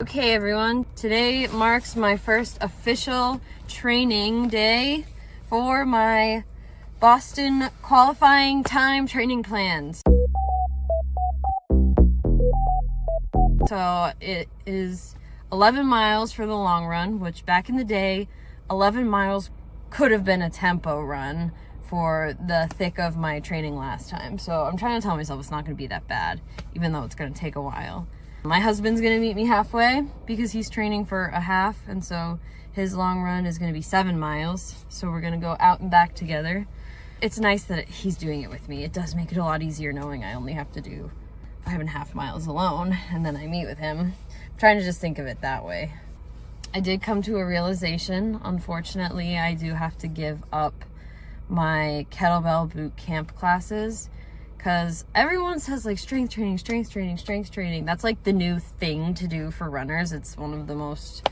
Okay everyone, today marks my first official training day for my Boston qualifying time training plans. So it is 11 miles for the long run, which back in the day, 11 miles could have been a tempo run for the thick of my training last time. So I'm trying to tell myself it's not going to be that bad, even though it's going to take a while. My husband's gonna meet me halfway because he's training for a half, and so his long run is gonna be 7 miles. So we're gonna go out and back together. It's nice that he's doing it with me. It does make it a lot easier knowing I only have to do 5.5 miles alone and then I meet with him. I'm trying to just think of it that way. I did come to a realization. Unfortunately, I do have to give up my kettlebell boot camp classes, because everyone says like strength training. That's like the new thing to do for runners. It's one of the most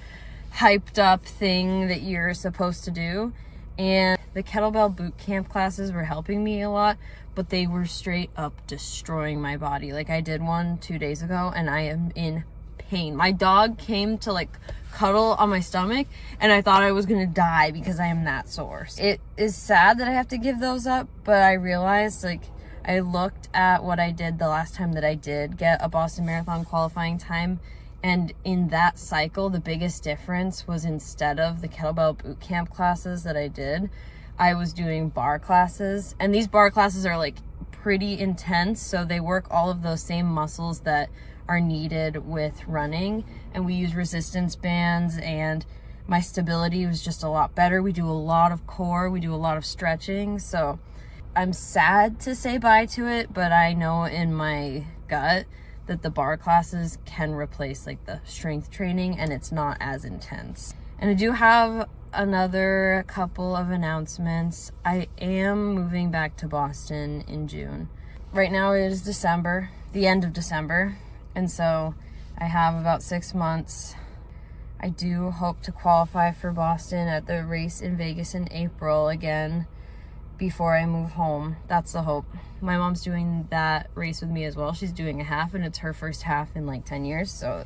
hyped up thing that you're supposed to do. And the kettlebell boot camp classes were helping me a lot, but they were straight up destroying my body. Like I did one 2 days ago and I am in pain. My dog came to like cuddle on my stomach and I thought I was gonna die because I am that sore. It is sad that I have to give those up, but I realized I looked at what I did the last time that I did get a Boston Marathon qualifying time, and in that cycle, the biggest difference was instead of the kettlebell boot camp classes that I did, I was doing bar classes. And these bar classes are like pretty intense, so they work all of those same muscles that are needed with running. And we use resistance bands, and my stability was just a lot better. We do a lot of core, we do a lot of stretching, so I'm sad to say bye to it, but I know in my gut that the bar classes can replace like the strength training and it's not as intense. And I do have another couple of announcements. I am moving back to Boston in June. Right now it is December, the end of December, and so I have about 6 months. I do hope to qualify for Boston at the race in Vegas in April again before I move home. That's the hope. My mom's doing that race with me as well. She's doing a half, and it's her first half in like 10 years. So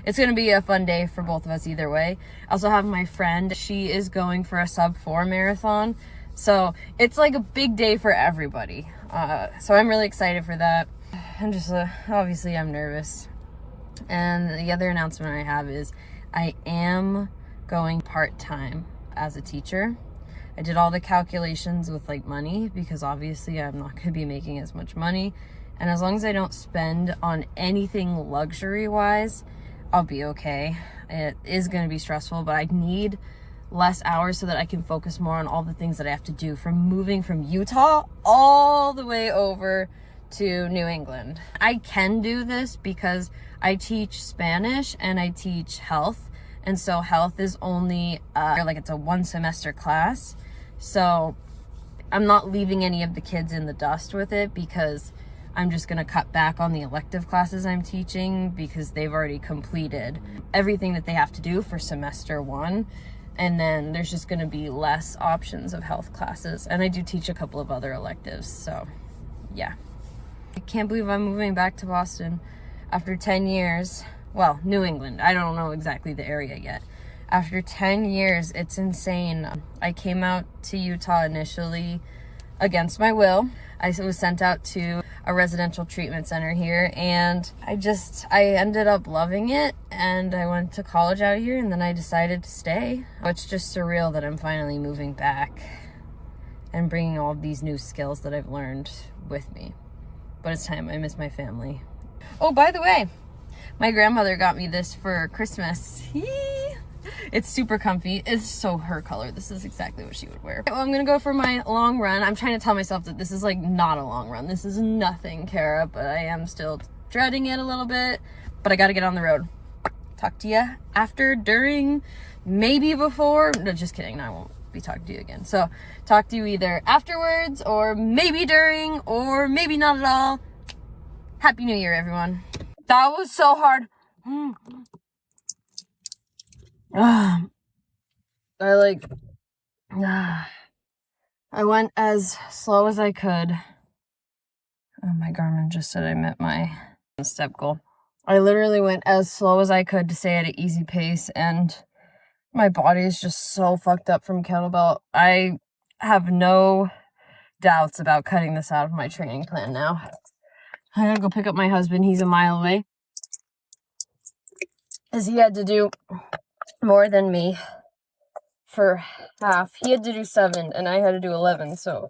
it's going to be a fun day for both of us either way. I also have my friend. She is going for a sub-4 marathon. So it's like a big day for everybody. So I'm really excited for that. I'm just, obviously I'm nervous. And the other announcement I have is I am going part-time as a teacher. I did all the calculations with like money, because obviously I'm not going to be making as much money. And as long as I don't spend on anything luxury wise, I'll be okay. It is going to be stressful, but I need less hours so that I can focus more on all the things that I have to do, from moving from Utah all the way over to New England. I can do this because I teach Spanish and I teach health. And so health is only it's a 1 semester class. So I'm not leaving any of the kids in the dust with it, because I'm just going to cut back on the elective classes I'm teaching because they've already completed everything that they have to do for semester 1. And then there's just going to be less options of health classes. And I do teach a couple of other electives. So yeah. I can't believe I'm moving back to Boston after 10 years. Well, New England. I don't know exactly the area yet. After 10 years, it's insane. I came out to Utah initially against my will. I was sent out to a residential treatment center here, and I ended up loving it, and I went to college out here, and then I decided to stay. It's just surreal that I'm finally moving back and bringing all of these new skills that I've learned with me. But it's time. I miss my family. Oh, by the way, my grandmother got me this for Christmas. It's super comfy. It's so her color. This is exactly what she would wear. Well, I'm gonna go for my long run. I'm trying to tell myself that this is like not a long run. This is nothing, Kara, but I am still dreading it a little bit. But I gotta get on the road. Talk to you after, during, maybe before. No, just kidding. No, I won't be talking to you again. So talk to you either afterwards, or maybe during, or maybe not at all. Happy New Year, everyone. That was so hard. I went as slow as I could. Oh, my Garmin just said I met my step goal. I literally went as slow as I could to stay at an easy pace, and my body is just so fucked up from kettlebell. I have no doubts about cutting this out of my training plan now. I gotta go pick up my husband. He's a mile away, as he had to do more than me for half. He had to do 7 and I had to do 11, so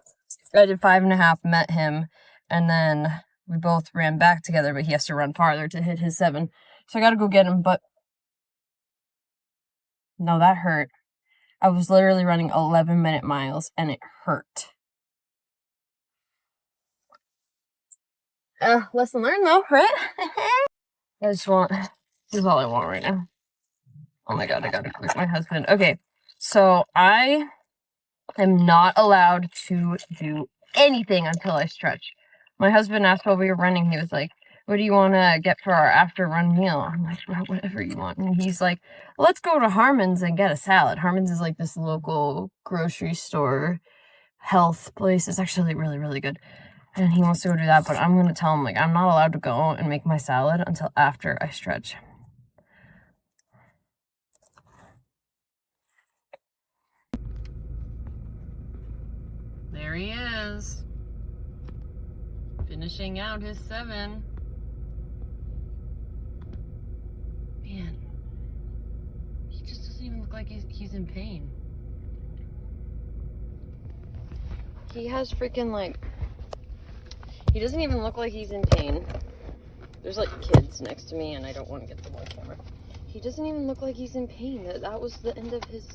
I did 5.5, met him, and then we both ran back together, but he has to run farther to hit his 7. So I gotta go get him, but no, that hurt. I was literally running 11-minute miles and it hurt. Lesson learned though, right? This is all I want right now. Oh my god, I gotta call my husband. Okay, so I am not allowed to do anything until I stretch. My husband asked while we were running, he was like, what do you want to get for our after run meal? I'm like, well, whatever you want. And he's like, let's go to Harmon's and get a salad. Harmon's is like this local grocery store health place. It's actually really, really good. And he wants to go do that, but I'm going to tell him, like, I'm not allowed to go and make my salad until after I stretch. There he is. Finishing out his 7. Man, he just doesn't even look like he's in pain. He has freaking, like, he doesn't even look like he's in pain. There's, like, kids next to me, and I don't want to get the whole camera. He doesn't even look like he's in pain. That was the end of his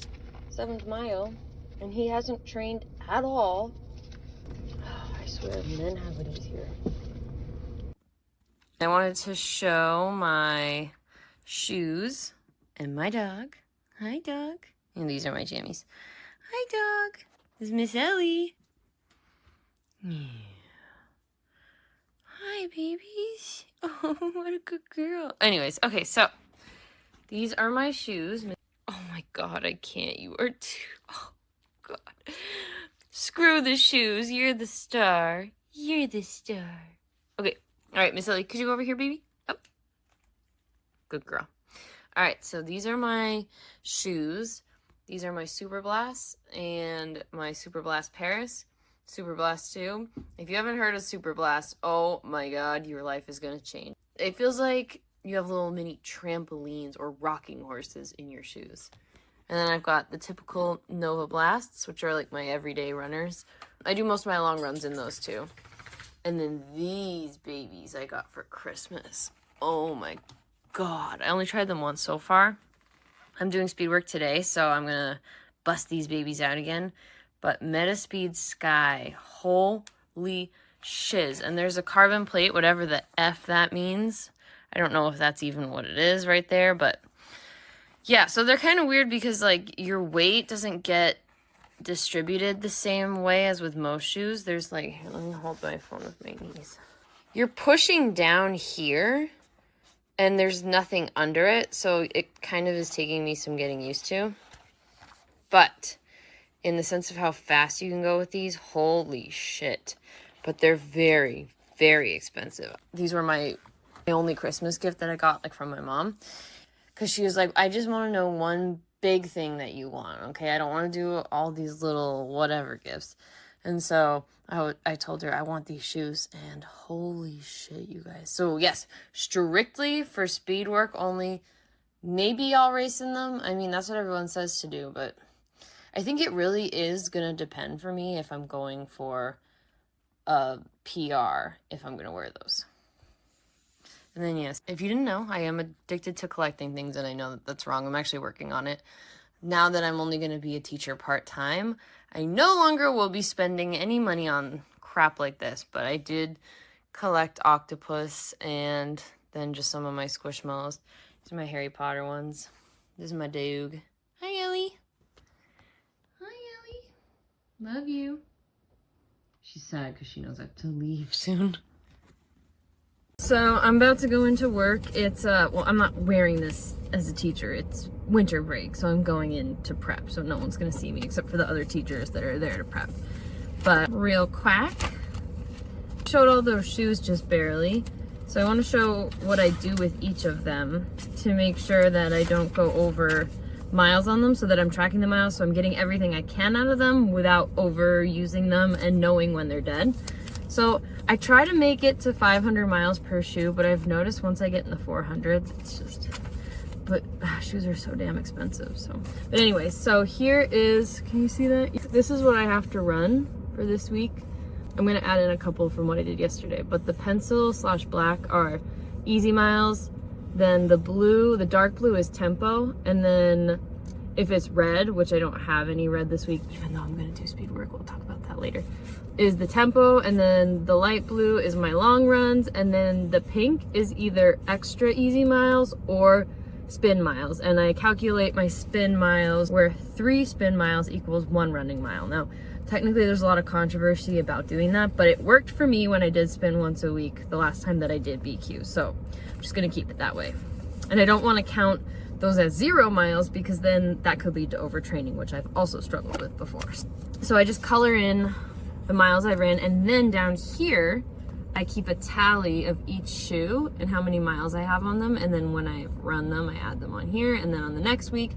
7th mile, and he hasn't trained at all. Oh, I swear, men have it easier. I wanted to show my shoes and my dog. Hi, dog. And these are my jammies. Hi, dog. This is Miss Ellie. Yeah. Hi, babies. Oh, what a good girl. Anyways, okay, so these are my shoes. Oh my god, I can't. You are too... Oh, god. Screw the shoes. You're the star. You're the star. Okay. All right, Miss Ellie, could you go over here, baby? Oh. Good girl. All right, so these are my shoes. These are my Super Blast and my Super Blast Paris. Super Blast 2. If you haven't heard of Super Blast, oh my god, your life is going to change. It feels like you have little mini trampolines or rocking horses in your shoes. And then I've got the typical Nova Blasts, which are like my everyday runners. I do most of my long runs in those too. And then these babies I got for Christmas. Oh my god. I only tried them once so far. I'm doing speed work today, so I'm going to bust these babies out again. But Metaspeed Sky. Holy shiz. And there's a carbon plate, whatever the F that means. I don't know if that's even what it is right there, but yeah, so they're kind of weird because, like, your weight doesn't get distributed the same way as with most shoes. There's, like, here, let me hold my phone with my knees. You're pushing down here, and there's nothing under it, so it kind of is taking me some getting used to. But in the sense of how fast you can go with these, holy shit. But they're very, very expensive. These were my only Christmas gift that I got, like, from my mom. Because she was like, I just want to know one big thing that you want, okay? I don't want to do all these little whatever gifts. And so I told her I want these shoes, and holy shit, you guys. So yes, strictly for speed work only. Maybe I'll race in them. I mean, that's what everyone says to do, but I think it really is going to depend for me if I'm going for a PR, if I'm going to wear those. And then, yes, if you didn't know, I am addicted to collecting things, and I know that that's wrong. I'm actually working on it. Now that I'm only going to be a teacher part-time, I no longer will be spending any money on crap like this, but I did collect octopus and then just some of my Squishmallows. These are my Harry Potter ones. This is my Doog. Hi, Ellie. Hi, Ellie. Love you. She's sad because she knows I have to leave soon. So I'm about to go into work. It's, well, I'm not wearing this as a teacher. It's winter break, so I'm going in to prep. So no one's going to see me except for the other teachers that are there to prep. But real quack. Showed all those shoes just barely. So I want to show what I do with each of them to make sure that I don't go over miles on them, so that I'm tracking the miles, so I'm getting everything I can out of them without overusing them and knowing when they're dead. So I try to make it to 500 miles per shoe, but I've noticed once I get in the 400s, it's just, but shoes are so damn expensive. So, but anyway, so here is, can you see that? This is what I have to run for this week. I'm gonna add in a couple from what I did yesterday, but the pencil / black are easy miles. Then the blue, the dark blue is tempo. And then if it's red, which I don't have any red this week, even though I'm gonna do speed work, we'll talk about that later, is the tempo. And then the light blue is my long runs. And then the pink is either extra easy miles or spin miles. And I calculate my spin miles where 3 spin miles equals 1 running mile. Now, technically there's a lot of controversy about doing that, but it worked for me when I did spin once a week the last time that I did BQ. So I'm just gonna keep it that way. And I don't want to count those as 0 miles because then that could lead to overtraining, which I've also struggled with before. So I just color in the miles I ran, and then down here I keep a tally of each shoe and how many miles I have on them, and then when I run them I add them on here, and then on the next week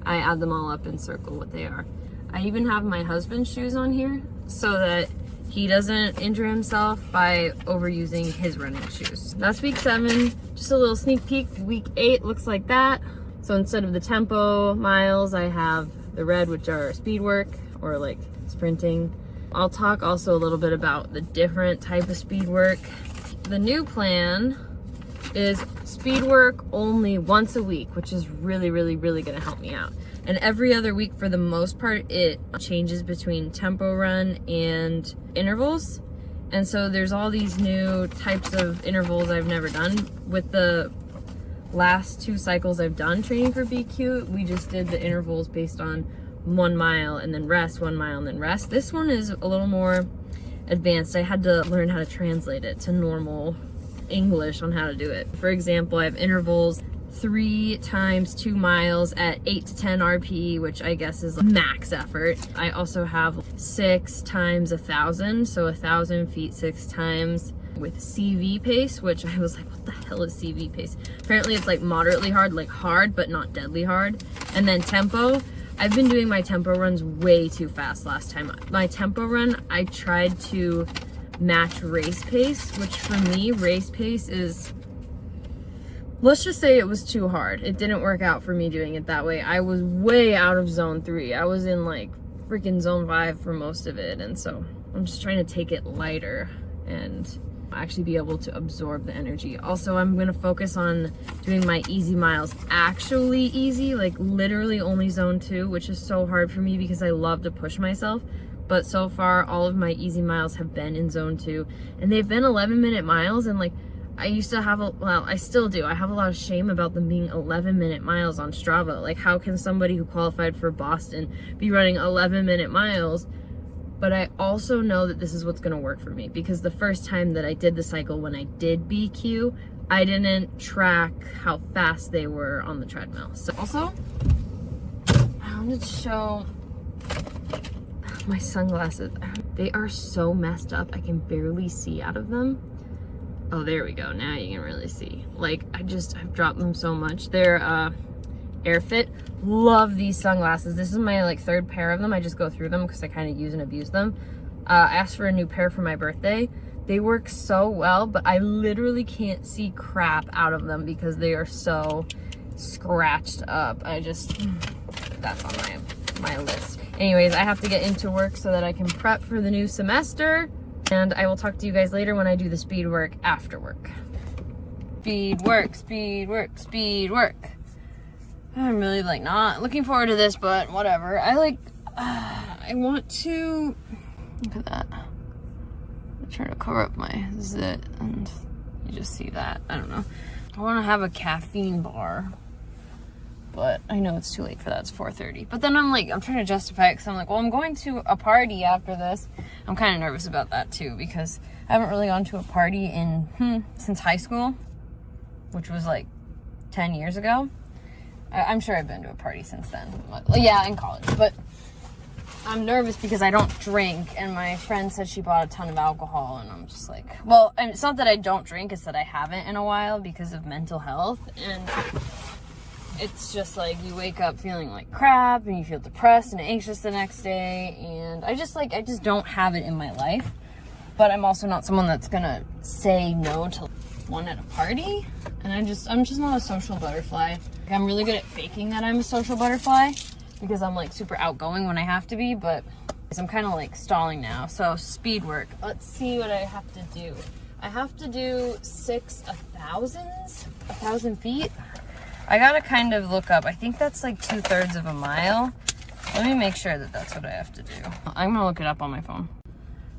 I add them all up and circle what they are. I even have my husband's shoes on here so that he doesn't injure himself by overusing his running shoes. That's week 7, just a little sneak peek. Week 8 looks like that. So instead of the tempo miles, I have the red, which are speed work or like sprinting. I'll talk also a little bit about the different type of speed work. The new plan is speed work only once a week, which is really, really, really gonna help me out. And every other week, for the most part, it changes between tempo run and intervals. And so there's all these new types of intervals I've never done. With the last 2 cycles I've done training for BQ, we just did the intervals based on 1 mile and then rest, 1 mile and then rest. This one is a little more advanced. I had to learn how to translate it to normal English on how to do it. For example, I have intervals 3 times 2 miles at 8 to 10 RPE, which I guess is max effort. I also have 6 times 1,000, so 1,000 feet 6 times with CV pace, which I was like, what the hell is CV pace? Apparently it's like moderately hard, like hard, but not deadly hard. And then tempo. I've been doing my tempo runs way too fast last time. My tempo run, I tried to match race pace, which for me, race pace is, let's just say it was too hard. It didn't work out for me doing it that way. I was way out of zone 3. I was in like freaking zone 5 for most of it. And so I'm just trying to take it lighter and actually be able to absorb the energy. Also, I'm going to focus on doing my easy miles actually easy, like literally only zone 2, which is so hard for me because I love to push myself. But so far, all of my easy miles have been in zone 2, and they've been 11-minute miles. And like, I used to have I still do. I have a lot of shame about them being 11-minute miles on Strava. Like, how can somebody who qualified for Boston be running 11-minute miles? But I also know that this is what's gonna work for me, because the first time that I did the cycle, when I did BQ, I didn't track how fast they were on the treadmill. So also, I wanted to show my sunglasses. They are so messed up. I can barely see out of them. Oh, there we go. Now you can really see. Like, I've dropped them so much. They're AirFit. Love these sunglasses. This is my like 3rd pair of them. I just go through them because I kind of use and abuse them. I asked for a new pair for my birthday. They work so well, but I literally can't see crap out of them because they are so scratched up. That's on my list. Anyways, I have to get into work so that I can prep for the new semester. And I will talk to you guys later when I do the speed work after work. Speed work, speed work, speed work. I'm really like not looking forward to this, but whatever. I want to, look at that. I'm trying to cover up my zit and you just see that. I don't know. I want to have a caffeine bar, but I know it's too late for that. It's 4:30. But then I'm trying to justify it because I'm like, well, I'm going to a party after this. I'm kind of nervous about that too because I haven't really gone to a party since high school, which was like 10 years ago. I'm sure I've been to a party since then. Yeah, in college. But I'm nervous because I don't drink, and my friend said she bought a ton of alcohol, and I'm just like, well, and it's not that I don't drink, it's that I haven't in a while because of mental health, and it's just like you wake up feeling like crap, and you feel depressed and anxious the next day, and I just don't have it in my life. But I'm also not someone that's gonna say no to one at a party, and I'm just not a social butterfly. I'm really good at faking that I'm a social butterfly because I'm like super outgoing when I have to be, but I'm kind of like stalling now. So speed work, let's see what I have to do. I have to do 1,000 feet. I gotta kind of look up. I think that's like 2/3 of a mile. Let me make sure that that's what I have to do. I'm gonna look it up on my phone.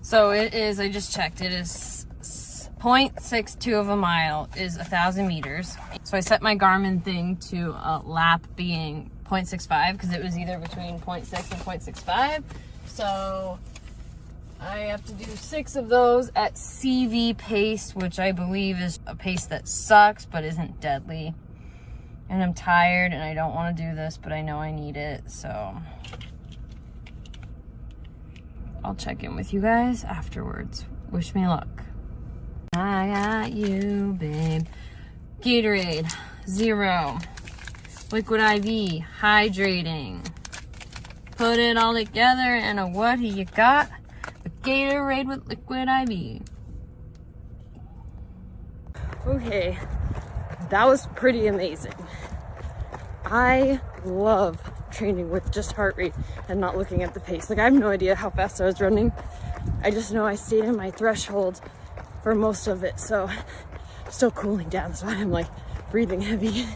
So it is, I just checked, it is 0.62 of a mile is 1,000 meters. So I set my Garmin thing to a lap being 0.65 because it was either between 0.6 and 0.65. So I have to do 6 of those at CV pace, which I believe is a pace that sucks but isn't deadly. And I'm tired and I don't want to do this, but I know I need it, so I'll check in with you guys afterwards. Wish me luck. I got you, babe. Gatorade, 0. Liquid IV, hydrating. Put it all together and what you got? A Gatorade with liquid IV. Okay, that was pretty amazing. I love training with just heart rate and not looking at the pace. Like, I have no idea how fast I was running. I just know I stayed in my threshold for most of it, so I'm still cooling down. That's why I'm like breathing heavy.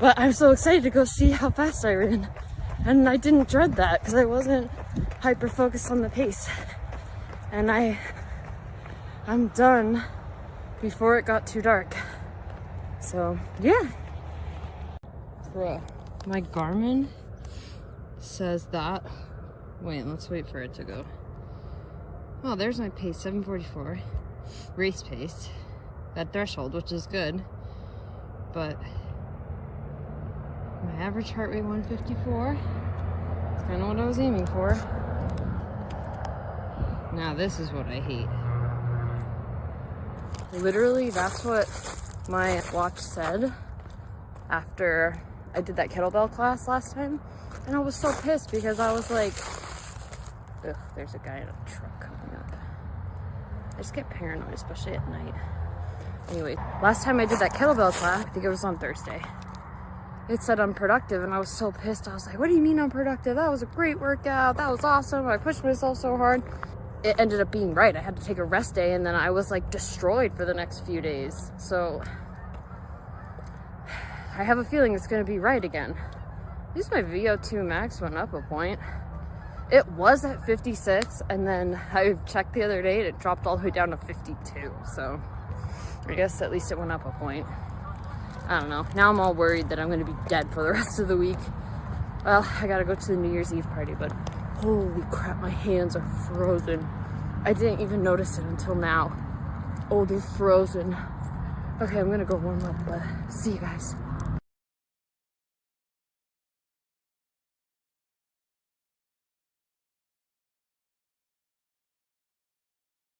But I'm so excited to go see how fast I ran. And I didn't dread that because I wasn't hyper focused on the pace. And I'm done before it got too dark. So yeah. Bruh, my Garmin says that. Wait, let's wait for it to go. Oh, there's my pace, 7:44. Race pace. That threshold, which is good. But my average heart rate 154. It's kind of what I was aiming for. Now this is what I hate. Literally, that's what my watch said after I did that kettlebell class last time. And I was so pissed because I was like, ugh, there's a guy in a truck coming up. I just get paranoid, especially at night. Anyway, last time I did that kettlebell class, I think it was on Thursday, it said unproductive, and I was so pissed. I was like, what do you mean unproductive? That was a great workout. That was awesome. I pushed myself so hard. It ended up being right. I had to take a rest day, and then I was like destroyed for the next few days. So I have a feeling it's going to be right again. At least my VO2 max went up a point. It was at 56, and then I checked the other day and it dropped all the way down to 52. So I guess at least it went up a point. I don't know. Now I'm all worried that I'm going to be dead for the rest of the week. Well, I got to go to the New Year's Eve party, but holy crap, my hands are frozen. I didn't even notice it until now. Oh, they're frozen. Okay, I'm going to go warm up, but see you guys.